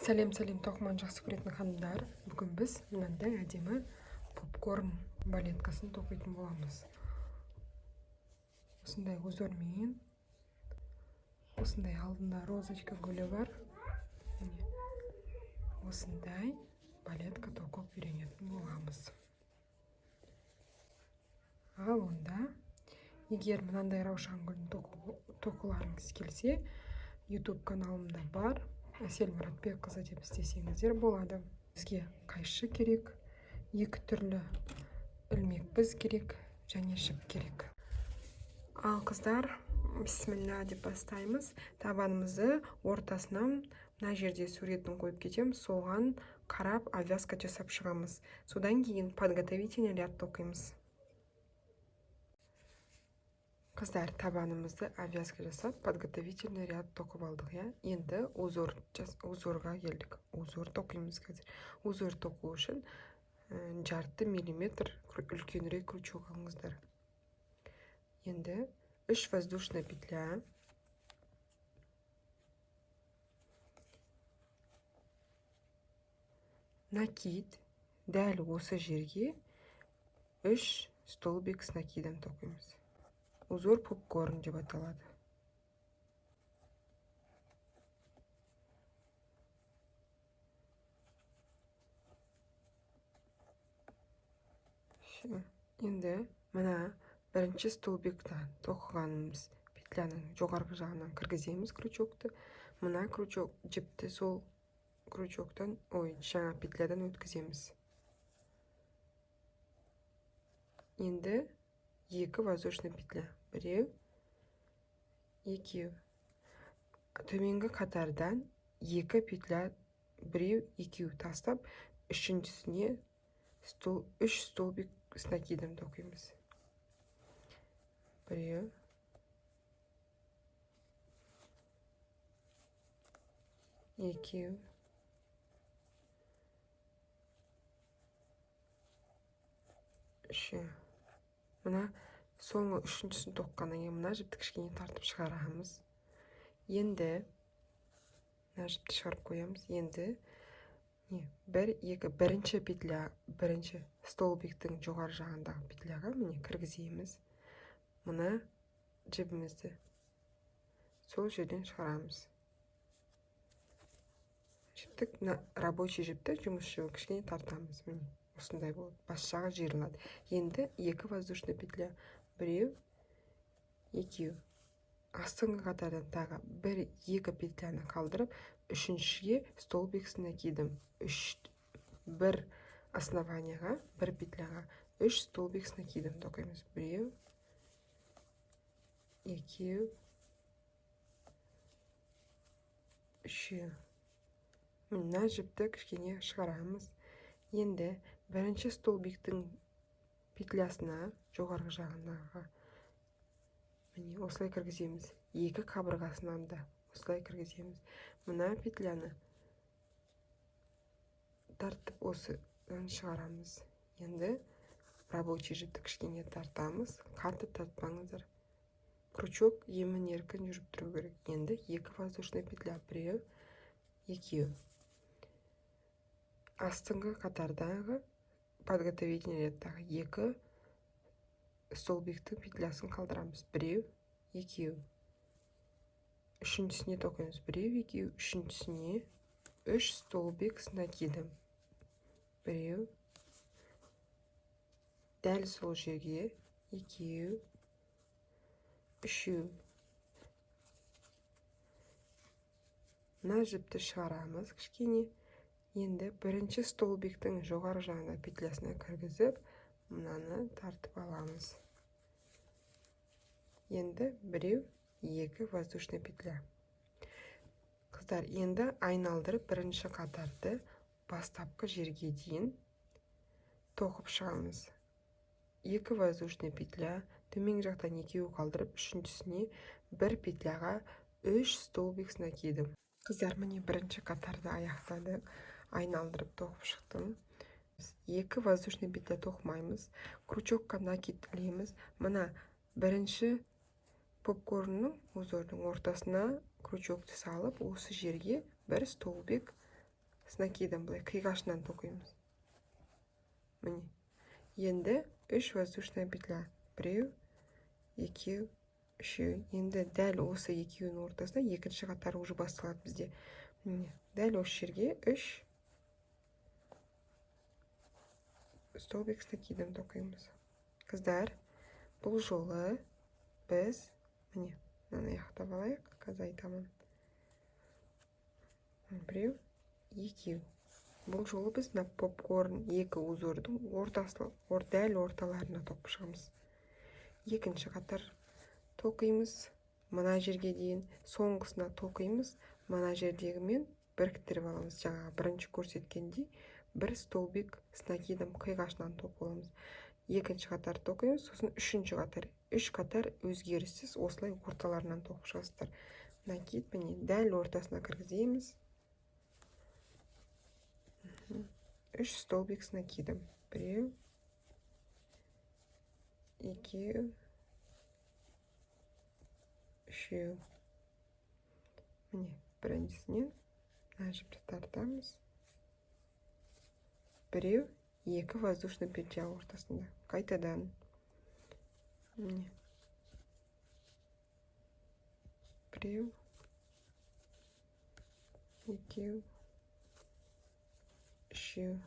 Сәлем тоқыман жақсы көретін ханымдар. Бүгін біз мынандай әдемі попкорн балеткасын тоқитын боламыз. Осындай узормен, осындай алдында розочка гүлі бар. Осындай балетка тоқып үйренетін боламыз. Ал онда, егер мынандай раушан гүлін тоқыларыңыз келсе, YouTube каналымда бар. Әсел Мұратбекқызы деп істесеңіздер болады. Бізге қайшы керек, екі түрлі ілмек біз керек және жіп керек. Ал қыздар, бисмилля деп бастаймыз. Табанымызды ортасынан мына жерде суретін қойып кетеміз, соған қарап обвязка жасап шығамыз. Содан кейін подготовительный ряд тоқимыз. Қыздар, табанымызды обвязка жасап, подготовительный ряд тоқып алдық, я? Енді узорға келдік. Узор тоқимыз қазір. Узор тоқу үшін жарты миллиметр үлкенірек крючок алыңыздар. Енді 3 воздушная петля. Накид. Дәл осы жерге 3 столбик с накидом тоқимыз. Узор попкорн деп аталады. Енді мына бірінші столбиктан тоқығанымыз петляның жоғарғы жағынан кіргіземіз крючокты. Мына крючок жіпті сол крючоктан, жаңа петлядан өткіземіз. Енді 2 воздушный петля. Біреу, екеу. Төменгі қатардан 2 петля, біреу, екеу тастап, үшіншісіне 3 столбик с накидом тоқимыз. Біреу, екеу, үші. Мына соңғы үшіншісін тоққаннан кейін мына жіпті кішкене тартып шығарамыз. Енді мына жіпті шығарып қоямыз. Енді бірінші петля, бірінші столбиктің жоғары жағындағы петляға міне кіргіземіз. Мына жібімізді сол жерден шығарамыз. Жіптік, рабочий жіпті, жұмыс жібі кішкене тартамыз. Міне осындай болады. Бас жағы жиырылады. Енді 2 воздушный петля. Біреу, екеу. Астыңғы қатардан тағы 1-2 петляны қалдырып, үшіншіге столбик с накидом. 1 основанияға, 1 петляға 3 столбик с накидом тоқимыз. Біреу, екеу, үшеу. Мына жіпті кішкене шығарамыз. Енді бірінші столбиктің петлясына, жоғарғы жағындағы, міне осылай кіргіземіз. 2 қабырғасынан да осылай кіргіземіз. Мына петляны тартып осыдан шығарамыз. Енді рабочий жіпті кішкене тартамыз. Қатты тартпаңыздар. Крючок емін еркін жүріп тұру керек. Енді 2 воздушный петля. Біреу, екеу. Астыңғы қатардағы подготовительный рядтағы 2 столбиктің петлясын қалдырамыз. Біреу, екеу. Үшіншісіне тоқимыз. Біреу, екеу. Үшіншісіне 3 столбик с накидом. Біреу. Дәл сол жерге 2, 3. Мына жіпті шығарамыз кішкене. Енді бірінші столбиктің жоғары жағына петлясына кіргізіп, мынаны тартып аламыз. Енді біреу, 2 воздушный петля. Қыздар, енді айналдырып бірінші қатарды бастапқы жерге дейін тоқып шығамыз. 2 воздушный петля, төмен жақтан 2 қалдырып, үшіншісіне 1 петляға 3 столбик с накидом. Қыздар, міне бірінші қатарды аяқтады. Айналдырып тоқып шықтым. 2 воздушный петля тоқымаймыз. Крючокқа накид ілеміз. Мына бірінші попкорнның узордың ортасына крючокты салып, осы жерге бір столбик с накидом былай қиғашынан тоқимыз. Міне. Енді 3 воздушная петля. Біреу, екеу, үшеу. Енді дәл осы екеуінің ортасында екінші қатар уже басталады бізде. Міне. Дәл осы жерге 3 столбик с накидом тоқимыз. Қыздар, бұл жолы біз, міне, мынаны аяқтап алайық, қазір айтамын. Біреу, екеу. Бұл жолы біз мына попкорн екі узордың дәл орталарына тоқып шығамыз. Екінші қатар тоқимыз, мына жерге дейін, соңғысына тоқимыз, мына жердегімен біріктіріп аламыз. Жаңа бірінші көрсеткендей, бір столбик с накидом қиғашынан тоқып аламыз. Екінші қатар тоқимыз, сосын үшінші қатар. Үш қатар өзгеріссіз осылай орталарынан тоқып шығасыздар. Накид міне дәл ортасына кіргіземіз. 3 столбик с накидом. Біреу, екеу, үшеу. Міне, біріншісінен мына жіпті тартамыз. Біреу, екі воздушный петля ортасында. Қайтадан. Міне. Біреу, екеу, үшеу.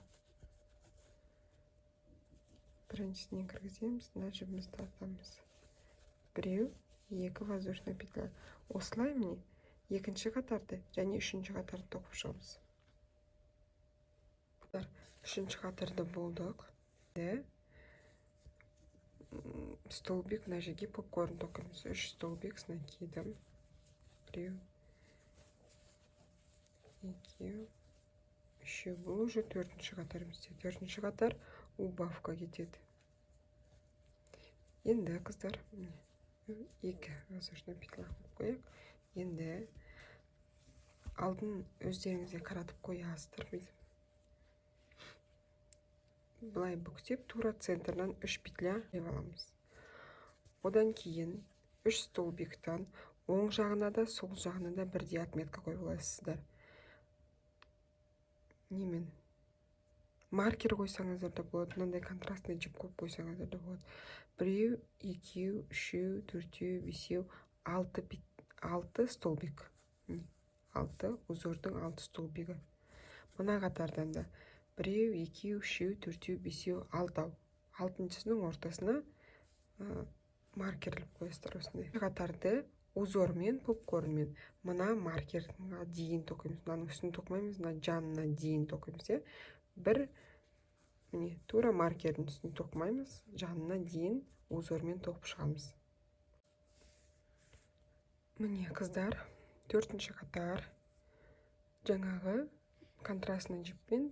Біріншісінен кіргіземіз, мына жібімізді тартамыз. Біреу, екі воздушный петля. Осылай міне екінші қатарды және үшінші қатарды тоқып шығамыз. Үшінші қатарды болдық. Столбик мына жерге попкорн тоқимыз. 3 столбик с накидом. Біреу, екеу, үшеу. Бұл уже төртінші қатар бізде. Төртінші қатар убавка кетеді. Енді қыздар, екі воздушный петля қойып, енді алдын өздеріңізге қаратып қоясыздар. Былай бүктеп, тура центрдан 3 петля аламыз. Одан кейін 3 столбиктан оң жағына да, сол жағына да бірдей отметка қойып аласыздар. Немен? Маркер қойсаңыздар да болады, мынандай контрастный жіп қойып қойсаңыздар да болады. Біреу, екеу, үшеу, төртеу, бесеу, 6 столбик. 6 узордың 6 столбигі. Мына қатардан да біреу, екеу, үшеу, төртеу, бесеу, 6. 6-шының ортасына маркерліп қойсыздар осындай. Қатарды узормен, попкорнмен мына маркерға дейін тоқимыз. Мынаның үстін тоқымаймыз, мына жанына дейін тоқимыз. Бір, міне, тура маркердің үстін тоқымаймыз, жанына дейін узормен тоқып шығамыз. Міне, қыздар, төртінші қатар жаңағы контрастный жіппен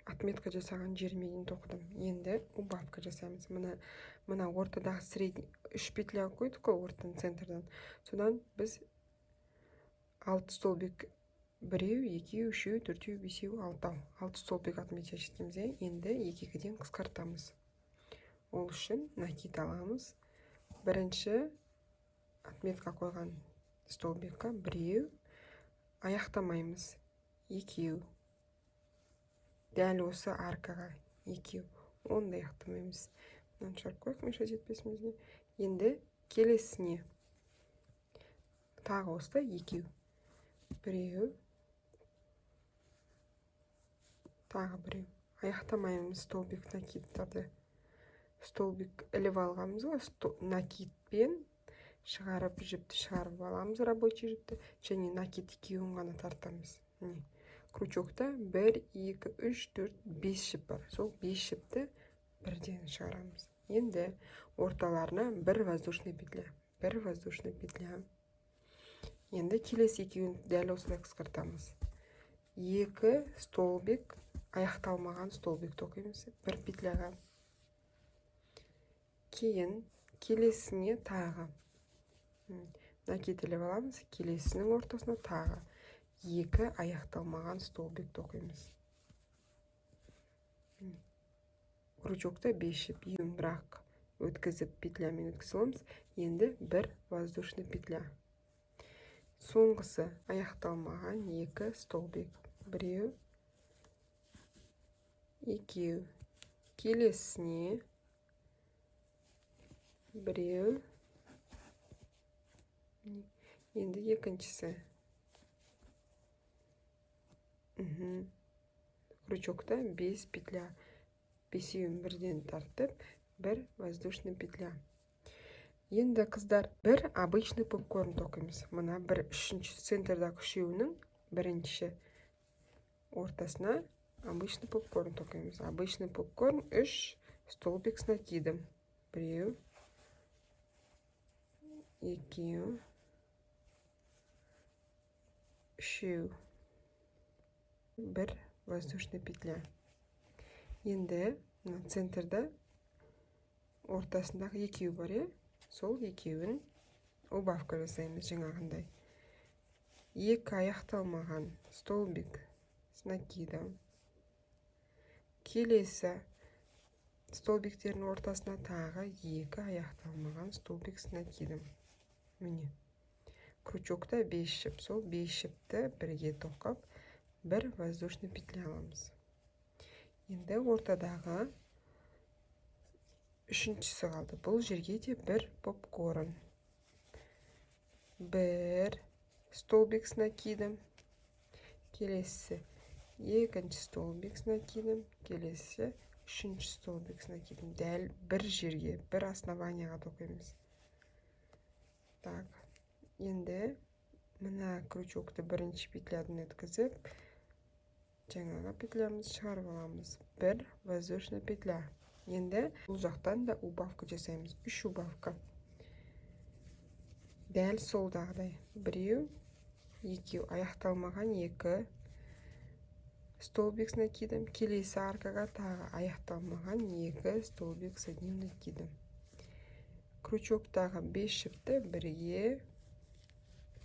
отметка жасаған жеріме дейін тоқыдым. Енді убавка жасаймыз. Мына ортадағы средний 3 петля қойдық қой ортаның центрдан. Содан біз 6 столбик, біреу, екеу, үшеу, төртеу, бесеу, 6 столбик отметка жеткенбіз. Енді екіден қысқартамыз. Ол үшін накид аламыз. Бірінші отметка қойған столбикқа біреу, аяқтамаймыз. Екеу. Дәл осы аркаға екеу. Онда аяқтамаймыз. Мынаны шығарып қойық, меша жетпесімізде. Енді келесіне тағы осылай екеу. Біреу. Тағы біреу. Аяқтамаймыз столбик накидтарды. Столбик іліп алғамыз ғой, накидпен шығарып жіпті шығарып аламыз, рабочий жіпті, және накид екеуін ғана тартамыз. Крючокта 1, 2, 3, 4, 5 жіп бар. Сол 5 жіпті бірден шығарамыз. Енді орталарына 1 воздушный петля. 1 воздушный петля. Енді келесі екеуін дәл осылай қысқартамыз. 2 столбик, аяқталмаған столбик тоқимыз. 1 петляға. Кейін келесіне тағы. Накид іліп аламыз. Келесінің ортасына тағы. 2 аяқталмаған столбик тоқимыз. Крючокта 5 жіп, ең бірақ өткізіп петлямен өткізіламыз. Енді 1 воздушный петля. Соңғысы аяқталмаған 2 столбик. біреу, екеу. Келесіне біреу, енді екіншісі. Крючокта 5 петля. 5-еуін бірден тартып, бір воздушный петля. Енді қыздар, бір обычный попкорн тоқимыз. Мына бір үшінші центрдағы үшеуінің бірінші ортасына обычный попкорн тоқимыз. Обычный попкорн 3 столбик с накидом. Біреу, екеу, үшеу. Бір воздушный петля. Енді центрда ортасындағы екеу бар, сол екеуін убавка жасаймыз жаңағындай. Екі аяқталмаған столбик с накидом. Келесі столбиктердің ортасына тағы екі аяқталмаған столбик с накидом. Міне. Крючокта 5 шіп, сол 5 шіпті бірге тоқып, бір воздушный петля аламыз. Енді ортадағы үшіншісі қалды. Бұл жерге де бір попкорн. Бір столбик с накидом. Келесі екінші столбик с накидом. Келесі үшінші столбик с накидом. Дәл бір жерге, бір основанияға тоқимыз. Так, енді мына крючокты бірінші петлядан өткізіп, жаңаға петлямыз шығарып аламыз. Бір воздушный петля. Енді бұл жақтан да убавка жасаймыз. 3 убавка. Дәл солдағыдай. Біреу, екеу. Аяқталмаған 2 столбик с накидом. Келесі аркаға тағы аяқталмаған 2 столбик с одним накидом. Крючоктағы 5 шіпті бірге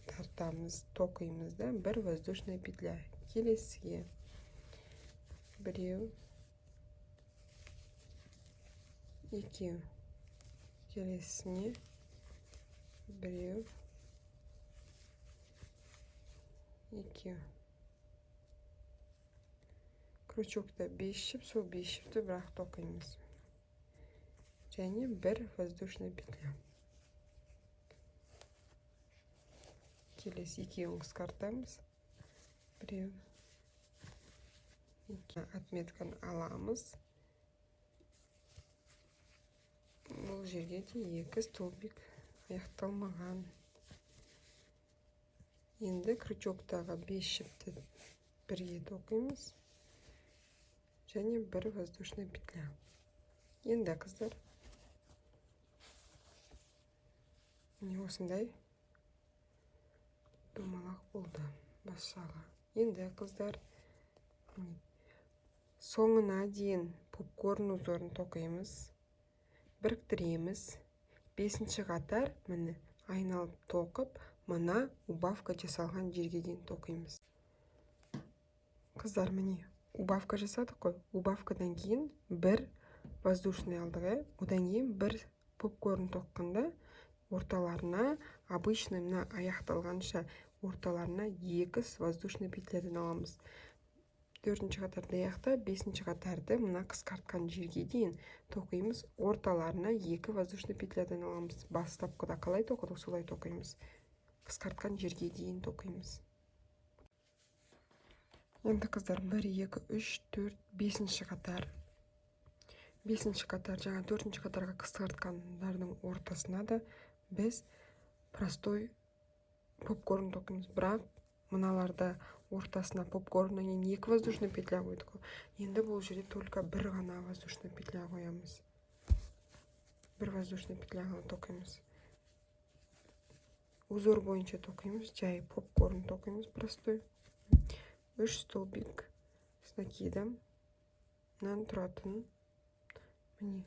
тартамыз, тоқимыз да, бір воздушный петля. Келесіге біреу, екеу. Келесіне біреу, екеу. Крючокта 5 шіп, сол 5 шіпті бірақ тоқимыз. Және бір воздушный петля. Келесі екеуін қысқартамыз. Біреу, отметканы аламыз. Бұл жерге де 2 столбик аяқталмаған. Енді крючоктағы 5 шіпті бірге тоқимыз. Және бір воздушный петля. Енді қыздар, не осындай домалақ болды басшаға. Енді қыздар, соңына дейін попкорн узорын тоқимыз, біріктіреміз. 5-ші қатар міне айналып тоқып, мына убавка жасалған жерге дейін тоқимыз. Қыздар, міне убавка жасадық қой. Убавкадан кейін бір воздушный алдығы, одан кейін бір попкорн тоққанда орталарына, обычный мына аяқталғанша орталарына 2 воздушный петлядан аламыз. 4-ші қатарды аяқта, 5-ші қатарды мына қысқартқан жерге дейін тоқимыз. Орталарына 2 воздушный петлядан аламыз. Бастапқыда қалай тоқыдық, солай тоқимыз. Қысқартқан жерге дейін тоқимыз. Енді қыздар, 1, 2, 3, 4, 5-ші қатар. 5-ші қатар, жаңа 4-ші қатарға қысқартқандардың ортасына да біз простой попкорн тоқимыз. Бірақ мыналарда ортасына попкорннан кейін 2 воздушный петля қойдық. Енді бұл жерде только бір ғана воздушный петля қоямыз. Бір воздушный петля ғана тоқимыз. Узор бойынша тоқимыз, жай попкорн тоқимыз простой. 3 столбик с накидом. Мынаны тұратын. Міне.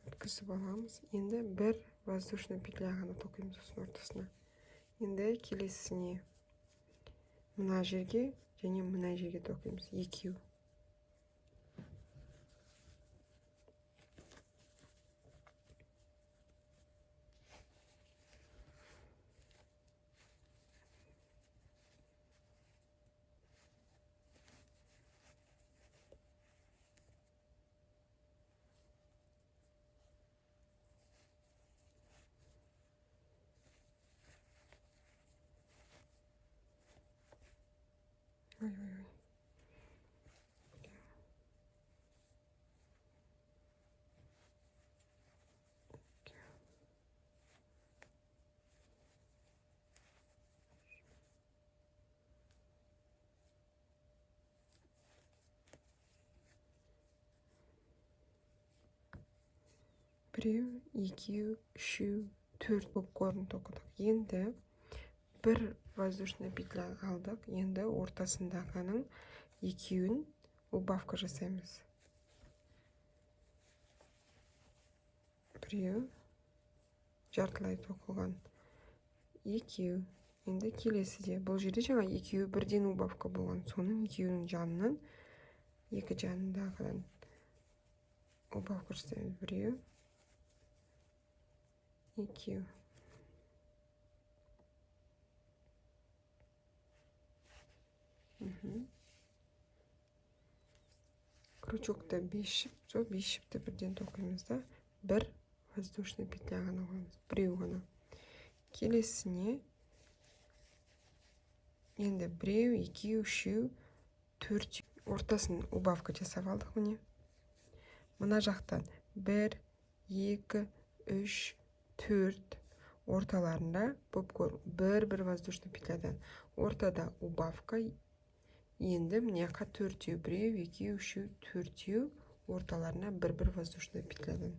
Өткізіп аламыз. Енді бір воздушный петля ғана тоқимыз осының ортасына. Енді келесіне мына жерге және мына жерге тоқимыз. 2. біреу, екеу, үшеу, төрт болып көрінді тоқыдық. Енді бір воздушный петля алдық. Енді ортасындағының екеуін убавка жасаймыз. Біреу, жартылай тоқылған. Екеу. Енді келесіде. Бұл жерде жаңа екеуі бірден убавка болған. Соның екеуінің жанынан, екі жанындағыдан убавка жасаймыз. Біреу, екеу. Крючокта 5 шіп, сол 5 шіпті бірден тоқимыз да, бір воздушный петля ғана қоймыз, біреу ғана. Келесіне енді біреу, екеу, үшеу, төрт, ортасын убавка жасап алдық міне. Мына жақтан 1, 2, 3, 4 орталарында попкорн бір воздушный петлядан. Ортада убавка. Енді міне қа төртеу, біреу, екеу, үшеу, төртеу орталарына бір воздушный петлядан.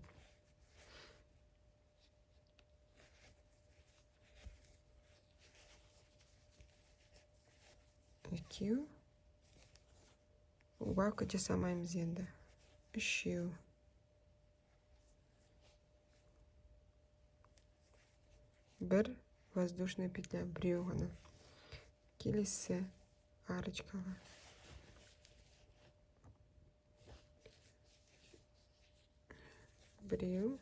Екеу. Убавка жасамаймыз енді. Үшеу. Бір воздушный петля, біреу ғана. Келесі арочкаға. Біреу.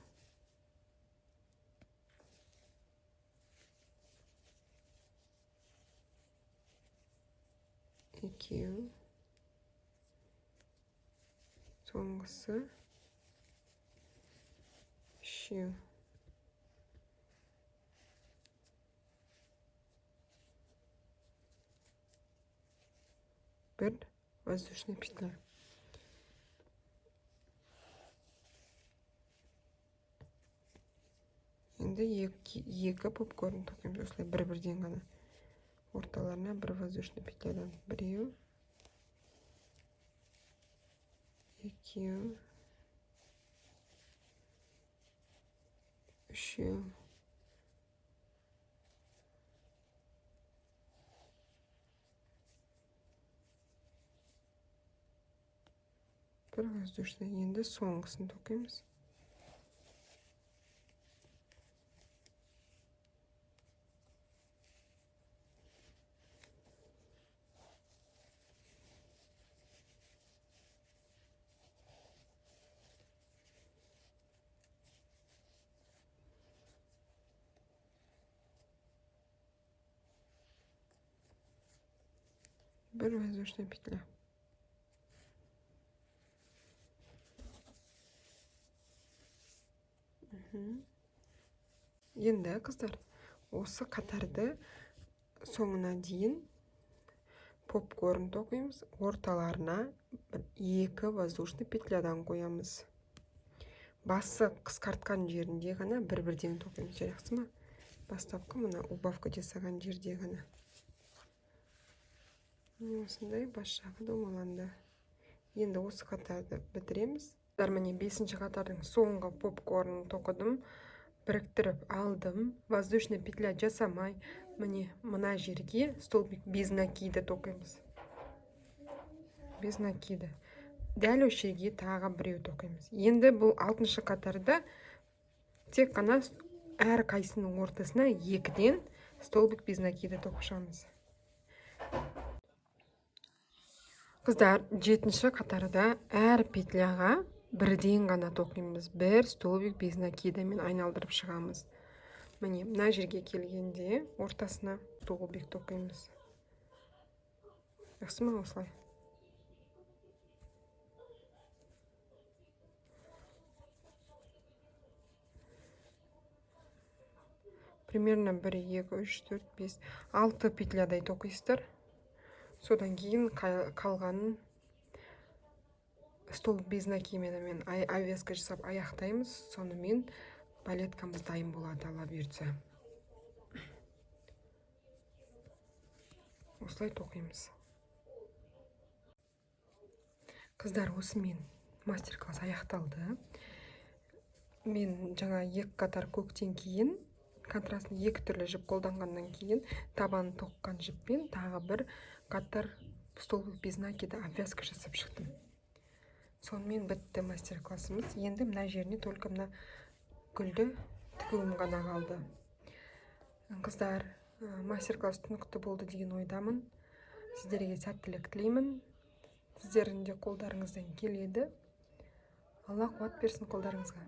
Екеу. Соңғысы. Үшеу. Бір воздушный петля. Енді екі попкорн тоқимыз, осылай бір-бірден ғана. Орталарына бір воздушный петлядан. Біреу, екеу, үшеу. Бір воздушный. Енді соңғысын тоқимыз. Бір воздушный петля. Енді қыздар, осы қатарды соңына дейін попкорн тоқимыз, орталарына екі воздушный петлядан қоямыз. Басы қысқартқан жерінде ғана бір-бірден тоқимыз, жарақсы ма? Бастапқы мұна убавка жасаған жерде ғана. Осындай бас жағы домаланды. Енді осы қатарды бітіреміз. Міне 5-ші қатардың соңғы попкорн тоқыдым, біріктіріп алдым. Воздушный петля жасамай, міне мына жерге столбик без накида тоқимыз. Без накида. Дәл осы жерге тағы біреу тоқимыз. Енді бұл 6-шы қатарда тек қана әр қайсының ортасына 2-ден столбик без накида тоқышамыз. Қыздар, 7-ші қатарда әр петляға бірден ғана тоқимыз. Бір столбик без накидамен айналдырып шығамыз. Міне, мына жерге келгенде ортасына столбик тоқимыз. Жақсы ма осылай? Примерно 1, 2, 3, 4, 5, 6 петлядай тоқисыздар. Содан кейін қалғанын стол без накидамен обвязка жасап аяқтаймыз. Сонымен балеткамыз дайын болады, Алла бұйыртса. Осылай тоқимыз. Қыздар, осымен мастер-класс аяқталды. мен жаңа екі қатар көктен кейін контрастын екі түрлі жіп қолданғаннан кейін табанын тоққан жіппен тағы бір қатар столбик без накида обвязка жасап шықтым. Сонымен бітті мастер-классымыз. Енді мына жеріне только мына гүлді тігуім ғана қалды. Қыздар, мастер-класс түсінікті болды деген ойдамын. Сіздерге сәттілік тілеймін. Сіздердің де қолдарыңыздан келеді. Алла қуат берсін қолдарыңызға.